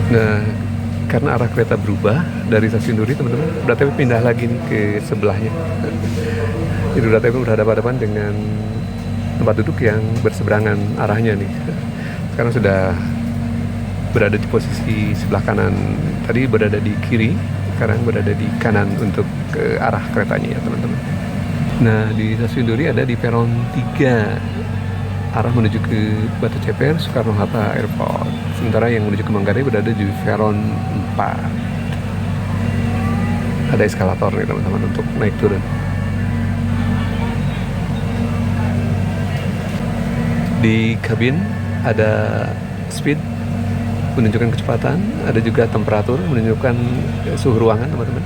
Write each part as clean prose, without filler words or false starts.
Nah, karena arah kereta berubah dari stasiun Duri, teman-teman, berarti pindah lagi nih ke sebelahnya. Jadi berarti berhadapan-hadapan dengan tempat duduk yang berseberangan arahnya nih. Sekarang sudah berada di posisi sebelah kanan. Tadi berada di kiri, sekarang berada di kanan untuk ke arah keretanya ya teman-teman. Nah, di stasiun Duri ada di peron 3, arah menuju ke Batu Ceper, Soekarno-Hatta Airport. Sementara yang menuju ke Manggarai berada di peron 4. Ada eskalator nih teman-teman untuk naik turun. Di kabin ada speed menunjukkan kecepatan, ada juga temperatur menunjukkan suhu ruangan teman-teman,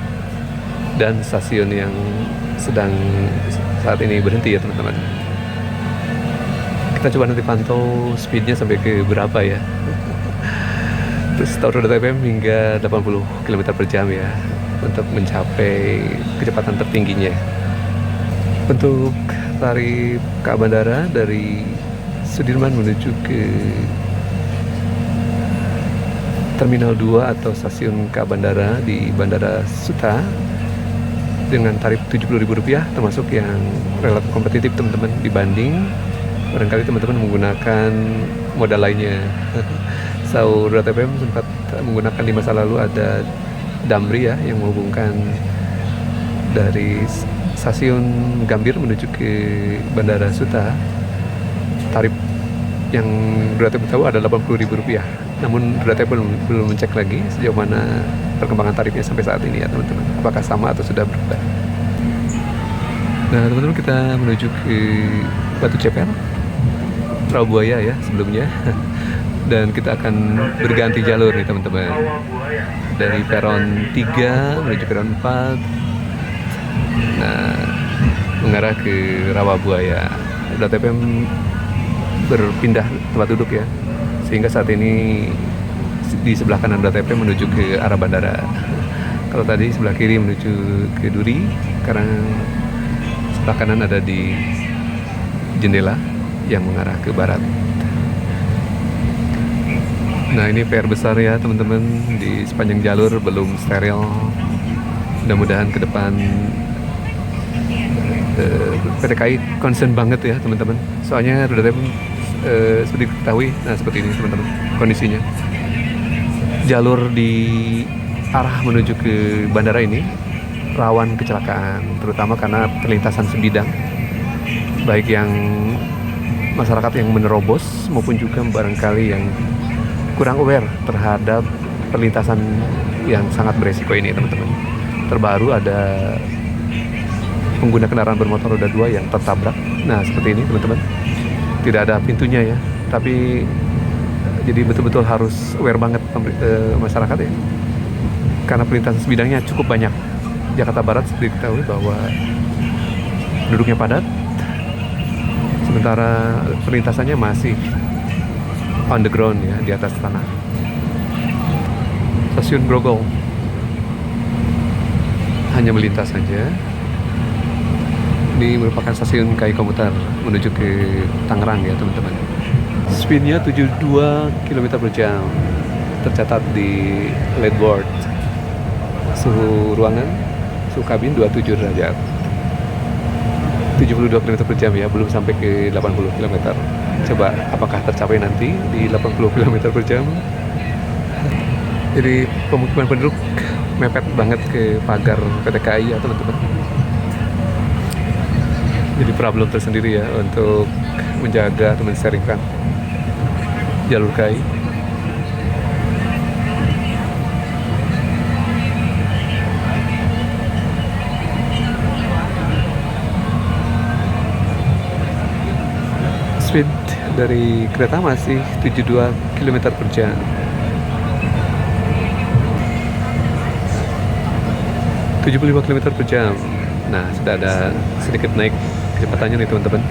dan stasiun yang sedang saat ini berhenti ya teman-teman. Kita coba nanti pantau speednya sampai ke berapa ya. Terus Tower.fm hingga 80 km per jam ya, untuk mencapai kecepatan tertingginya. Untuk tarif KA Bandara dari Sudirman menuju ke Terminal 2 atau stasiun KA Bandara di Bandara Suta dengan tarif Rp70.000, termasuk yang relatif kompetitif teman-teman dibanding barangkali teman-teman menggunakan moda lainnya. Saur.fm sempat menggunakan di masa lalu ada Damri ya, yang menghubungkan dari stasiun Gambir menuju ke Bandara Suta. Tarif yang Ratatouille tahu ada Rp80.000. Namun Ratatouille belum mencek lagi sejauh mana perkembangan tarifnya sampai saat ini ya teman-teman. Apakah sama atau sudah berubah? Nah teman-teman, kita menuju ke Batu Ceper, Rawabuaya ya sebelumnya. Dan kita akan berganti jalur nih teman-teman. Dari peron 3 menuju peron 4. Nah, mengarah ke Rawabuaya. Ratatouille berpindah tempat duduk ya, sehingga saat ini di sebelah kanan Ratatouille menuju ke arah bandara. Kalau tadi sebelah kiri menuju ke Duri, sekarang sebelah kanan ada di jendela yang mengarah ke barat. Nah ini PR besar ya teman-teman, di sepanjang jalur belum steril. Mudah-mudahan ke depan PT KAI concern banget ya teman-teman. Soalnya Ratatouille seperti diketahui, nah seperti ini teman-teman kondisinya. Jalur di arah menuju ke bandara ini rawan kecelakaan, terutama karena perlintasan sebidang, baik yang masyarakat yang menerobos maupun juga barangkali yang kurang aware terhadap perlintasan yang sangat beresiko ini teman-teman. Terbaru ada pengguna kendaraan bermotor roda 2 yang tertabrak. Nah seperti ini teman-teman, tidak ada pintunya ya, tapi jadi betul-betul harus aware banget masyarakat ya, karena perlintasan sebidangnya cukup banyak. Jakarta Barat seperti diketahui bahwa penduduknya padat, sementara perlintasannya masih on the ground ya, di atas tanah. Stasiun Grogol hanya melintas saja. Ini merupakan stasiun KAI komuter menuju ke Tangerang ya teman-teman. Speednya 72 km per jam, tercatat di leadboard. Suhu ruangan, suhu kabin 27 derajat. 72 km per jam ya, belum sampai ke 80 km. Coba apakah tercapai nanti di 80 km per jam. Jadi pemukiman penduduk mepet banget ke pagar PT KAI ya teman-teman. Jadi problem tersendiri ya untuk menjaga atau menseringkan jalur KAI. Speed dari kereta masih 72 km per jam. ...75 km per jam. Nah, sudah ada sedikit naik kecepatannya nih teman-teman.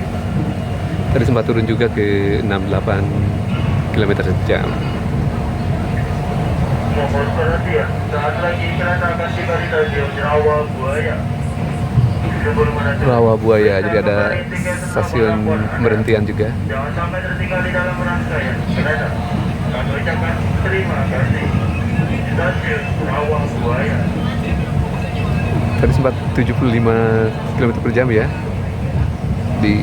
Tadi sempat turun juga ke 68 km per jam. Mohon perhatian, saat lagi kereta akan tiba di stasiun Rawabuaya. Rawabuaya, jadi ada stasiun pemberhentian juga. Jangan sampai tertinggal di dalam rangkaian kereta. Kami ucapkan terima kasih. Buaya. Tadi sempat 75 km per jam ya di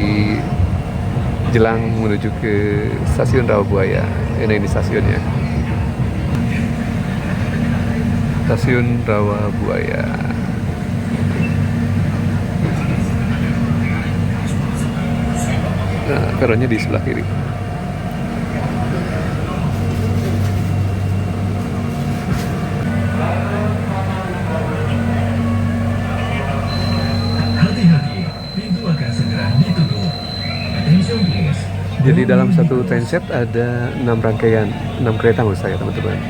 jelang menuju ke stasiun Rawabuaya. Ini stasiunnya, stasiun Rawabuaya. Nah, peronnya di sebelah kiri. Hati-hati, pintu akan segera ditutup. Attention please. Jadi dalam satu transit ada 6 rangkaian, 6 kereta maksud saya teman-teman,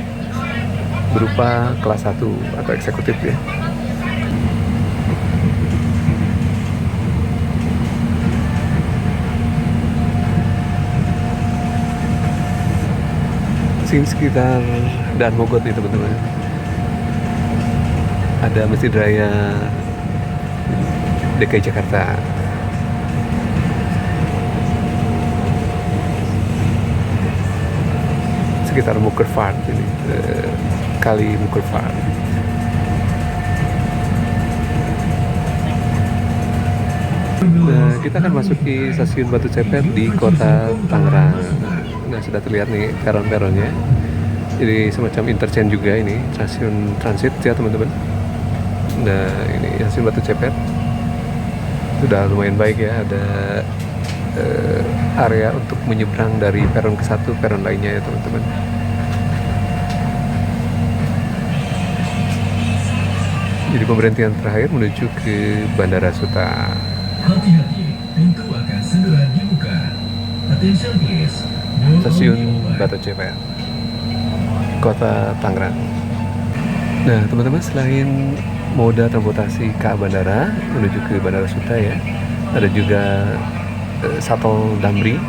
berupa kelas 1 atau eksekutif ya. Sini sekitar Dan Mogot nih teman-teman. Ada Masjid Raya DKI Jakarta. Sekitar Mukervaart ini, kali Mukervaart. Nah, kita akan masuki stasiun Batu Ceper di kota Tangerang. Nah, sudah terlihat nih peron-peronnya. Jadi semacam interchange juga ini, stasiun transit ya teman-teman. Nah, ini stasiun Batu Ceper. Sudah lumayan baik ya, ada area untuk menyeberang dari peron ke satu peron lainnya ya teman-teman. Jadi pemberhentian terakhir menuju ke Bandara Suta. Hati-hati, pintu akan segera dibuka. Attention please. Stasiun Batu Ceper, Kota Tangerang. Nah teman-teman, selain moda transportasi ke bandara menuju ke Bandara Suta ya, ada juga shuttle Damri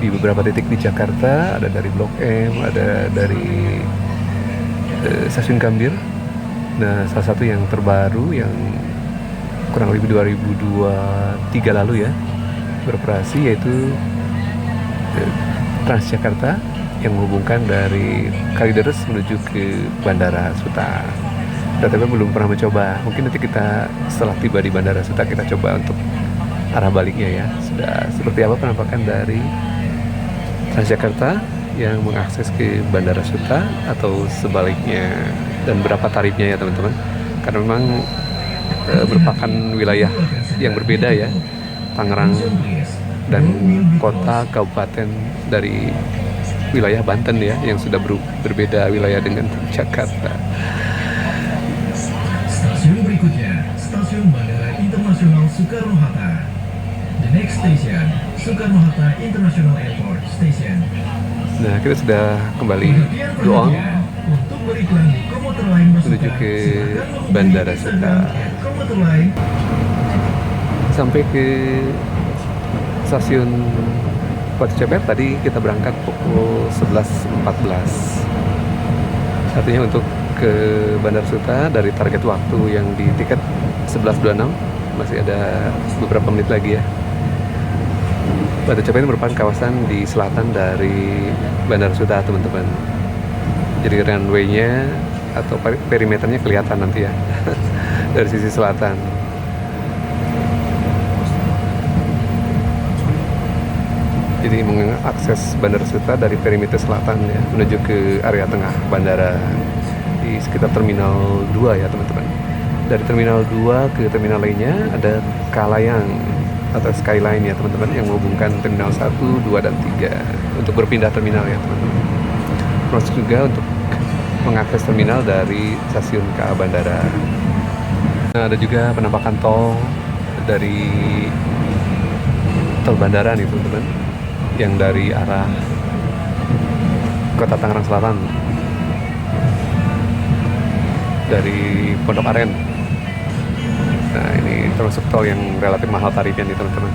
di beberapa titik di Jakarta. Ada dari Blok M, ada dari Stasiun Gambir. Nah, salah satu yang terbaru yang kurang lebih 2023 lalu ya beroperasi, yaitu Transjakarta yang menghubungkan dari Kalideres menuju ke Bandara Suta. Tapi belum pernah mencoba. Mungkin nanti kita setelah tiba di Bandara Suta kita coba untuk arah baliknya ya. Sudah seperti apa penampakan dari Transjakarta yang mengakses ke Bandara Suta atau sebaliknya, dan berapa tarifnya ya teman-teman. Karena memang merupakan wilayah yang berbeda ya, Tangerang dan kota kabupaten dari wilayah Banten ya, yang sudah berbeda wilayah dengan Jakarta. Stasiun berikutnya, Stasiun Bandara Internasional Soekarno-Hatta. The next station, Soekarno-Hatta International Airport Station. Nah, kita sudah kembali doang Untuk beriklan di komuter lain menuju ke Bandara Suta. Komuter lain. Sampai ke stasiun Batu Ceper tadi kita berangkat pukul 11.14. Artinya untuk ke Bandara Suta dari target waktu yang di tiket 11.26 masih ada beberapa menit lagi ya. Batu Ceper ini merupakan kawasan di selatan dari Bandara Suta teman-teman. Jadi runway-nya atau perimeternya kelihatan nanti ya dari sisi selatan. Jadi mengakses Bandara Suta dari perimeter selatan ya menuju ke area tengah bandara di sekitar Terminal 2 ya teman-teman. Dari Terminal 2 ke terminal lainnya ada Kalayang atau Skyline ya teman-teman, yang menghubungkan Terminal 1, 2, dan 3 untuk berpindah terminal ya teman-teman. Terus juga untuk mengakses terminal dari stasiun ke bandara. Nah, ada juga penampakan tol dari tol bandara nih teman-teman, yang dari arah Kota Tangerang Selatan dari Pondok Aren. Nah, ini termasuk tol yang relatif mahal tarifnya nih teman-teman.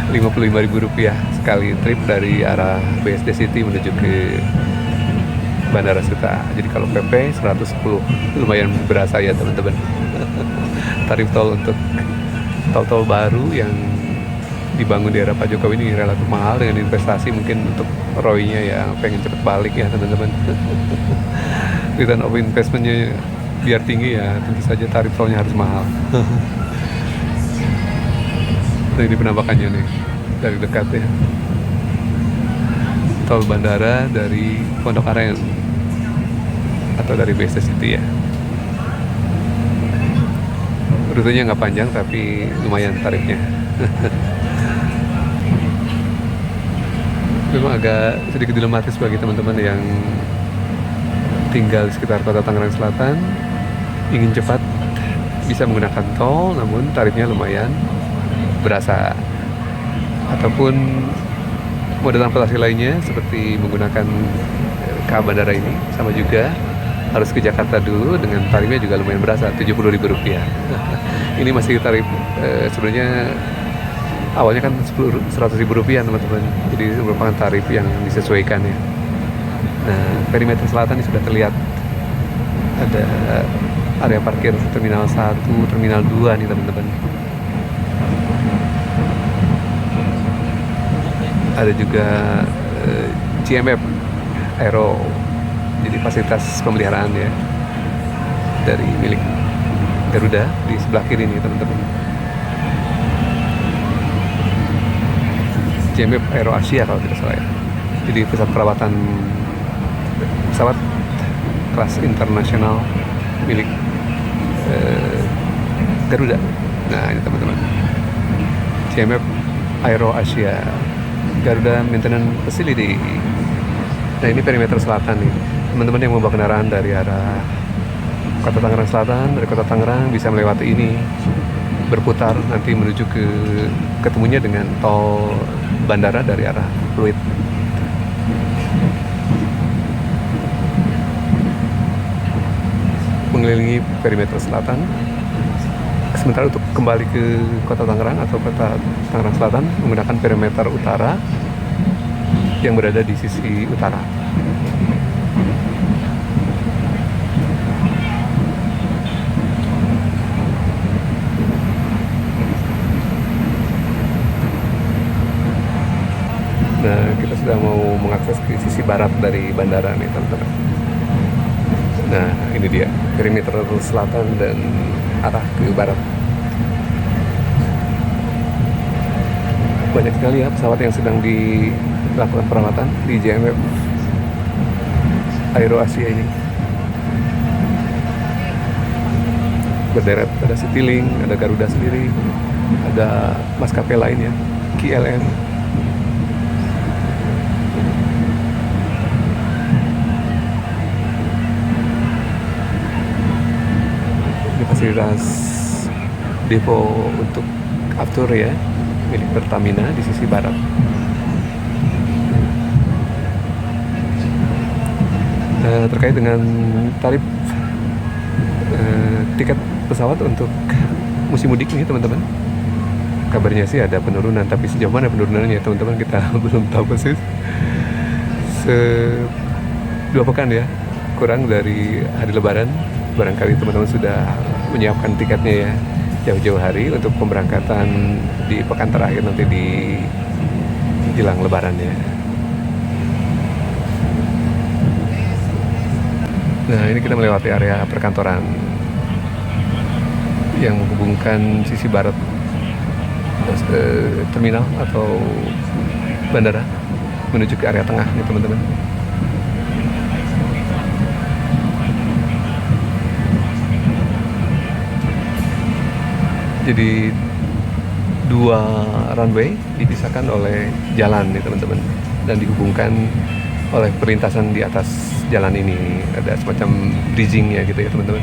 Rp55.000 sekali trip dari arah BSD City menuju ke Bandara Suta. Jadi kalau PP 110, lumayan berasa ya teman-teman. Tarif tol untuk tol-tol baru yang dibangun di era Pak Jokowi ini relatif mahal, dengan investasi mungkin untuk ROI-nya ya pengen cepet balik ya teman-teman. Return of investment-nya biar tinggi ya tentu saja tarif tolnya harus mahal. Nah, ini penampakannya nih dari dekat ya. Tol bandara dari Pondok Aren atau dari BSD City ya. Rutenya nggak panjang tapi lumayan tarifnya. Memang agak sedikit dilematis bagi teman-teman yang tinggal di sekitar kota Tangerang Selatan, ingin cepat bisa menggunakan tol, namun tarifnya lumayan berasa. Ataupun moda transportasi lainnya seperti menggunakan KA Bandara ini, sama juga harus ke Jakarta dulu dengan tarifnya juga lumayan berasa, Rp70.000. Ini masih tarif sebenarnya awalnya kan Rp100.000 teman-teman, jadi merupakan tarif yang disesuaikan ya. Nah, perimeter selatan ini sudah terlihat ada area parkir Terminal 1, Terminal 2 nih teman-teman. Ada juga GMF Aero, jadi fasilitas pemeliharaan ya dari milik Garuda di sebelah kiri nih teman-teman. GMF Aero Asia kalau tidak salah ya. Jadi pusat perawatan pesawat kelas internasional milik Garuda. Nah ini teman-teman, GMF Aero Asia, Garuda Maintenance Facility. Nah ini perimeter selatan nih, teman-teman yang membawa kendaraan dari arah Kota Tangerang Selatan, dari Kota Tangerang bisa melewati ini, berputar nanti menuju ke ketemunya dengan tol bandara dari arah Pluit. Mengelilingi perimeter selatan. Sementara untuk kembali ke Kota Tangerang atau Kota Tangerang Selatan menggunakan perimeter utara yang berada di sisi utara. Nah, kita sudah mau mengakses ke sisi barat dari bandara nih teman-teman. Nah, ini dia perimeter selatan dan arah ke barat. Banyak sekali ya pesawat yang sedang dilakukan perawatan di GMF Aero Asia ini. Berderet, ada Citylink, ada Garuda sendiri, ada maskapai lainnya, KLM. Ini fasilitas depo untuk aftur ya, milik Pertamina di sisi barat. Terkait dengan tarif tiket pesawat untuk musim mudik ini teman-teman, kabarnya sih ada penurunan, tapi sejauh mana penurunannya teman-teman kita belum tahu persis. 2 pekan ya kurang dari hari Lebaran, barangkali teman-teman sudah menyiapkan tiketnya ya jauh-jauh hari untuk pemberangkatan di pekan terakhir nanti di jelang Lebaran ya. Nah ini kita melewati area perkantoran yang menghubungkan sisi barat terminal atau bandara menuju ke area tengah nih teman-teman. Jadi 2 runway dipisahkan oleh jalan nih teman-teman, dan dihubungkan oleh perlintasan di atas jalan ini. Ada semacam bridging ya gitu ya teman-teman,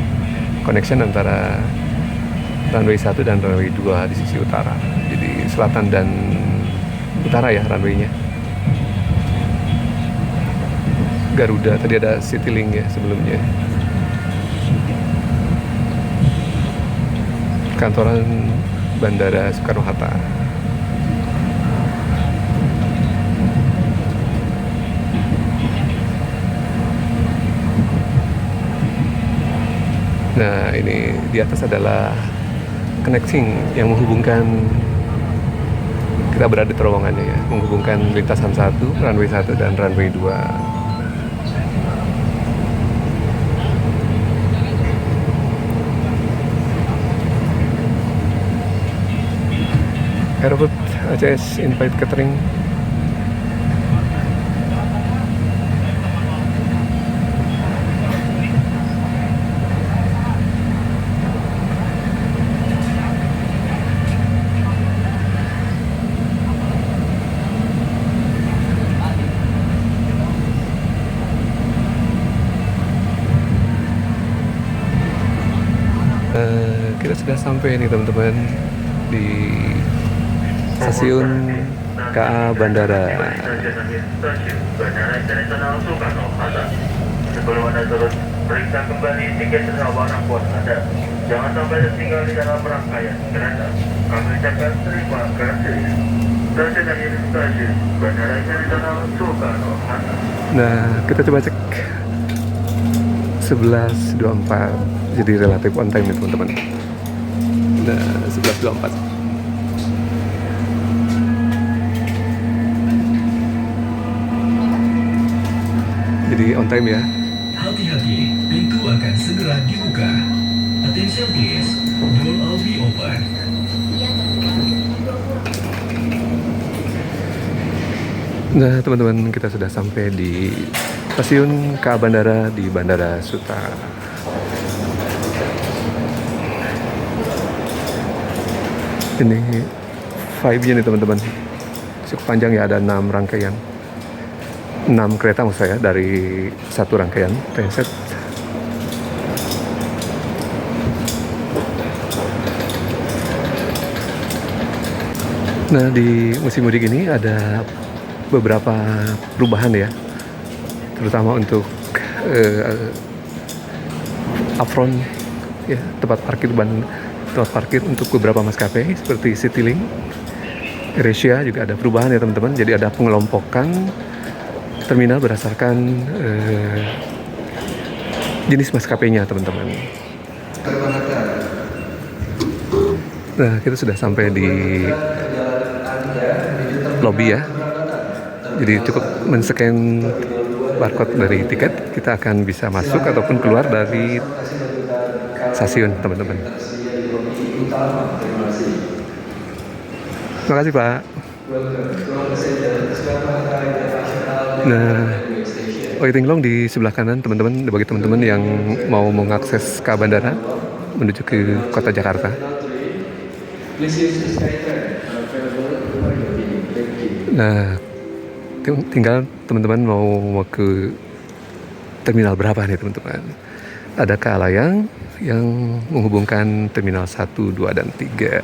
connection antara runway 1 dan runway 2 di sisi utara. Jadi selatan dan utara ya runway-nya. Garuda, tadi ada Citylink ya sebelumnya. Kantoran Bandara Soekarno-Hatta. Nah ini di atas adalah connecting yang menghubungkan, kita berada di terowongannya ya, menghubungkan lintasan 1, runway 1 dan runway 2. Airport ACS Invite Catering. Kita sudah sampai nih teman-teman di stasiun KA Bandara. Stasiun Bandara Internasional Soekarno-Hatta. Sebelum Anda turun, periksa kembali tiket serta barang bawaan Anda. Jangan sampai tertinggal di dalam rangkaian kereta. Kami ucapkan terima kasih. Stasiun akhir stasiun Bandara Internasional Soekarno-Hatta. Nah, kita coba cek 11.24, jadi relatif on time nih teman-teman. Nah, 11.24. Jadi on time ya. Hati-hati, pintu akan segera dibuka. Attention please, door will be open. Nah teman-teman, kita sudah sampai di stasiun KA Bandara di Bandara Suta. Ini vibe-nya nih teman-teman, cukup panjang ya, ada 6 rangkaian, 6 kereta maksud saya dari satu rangkaian transit. Nah di musim mudik ini ada beberapa perubahan ya, terutama untuk upfront ya, tempat parkir untuk beberapa maskapai seperti Citylink, AirAsia juga ada perubahan ya teman-teman. Jadi ada pengelompokan terminal berdasarkan jenis maskapainya teman-teman. Nah kita sudah sampai di lobby ya. Jadi cukup men-scan barcode dari tiket, kita akan bisa masuk ataupun keluar dari stasiun teman-teman. Terima kasih Pak. Nah, waiting long di sebelah kanan teman-teman, bagi teman-teman yang mau mengakses ke bandara menuju ke kota Jakarta. Nah, tinggal teman-teman mau ke terminal berapa nih teman-teman. Ada KA Layang yang menghubungkan terminal 1, 2, dan 3.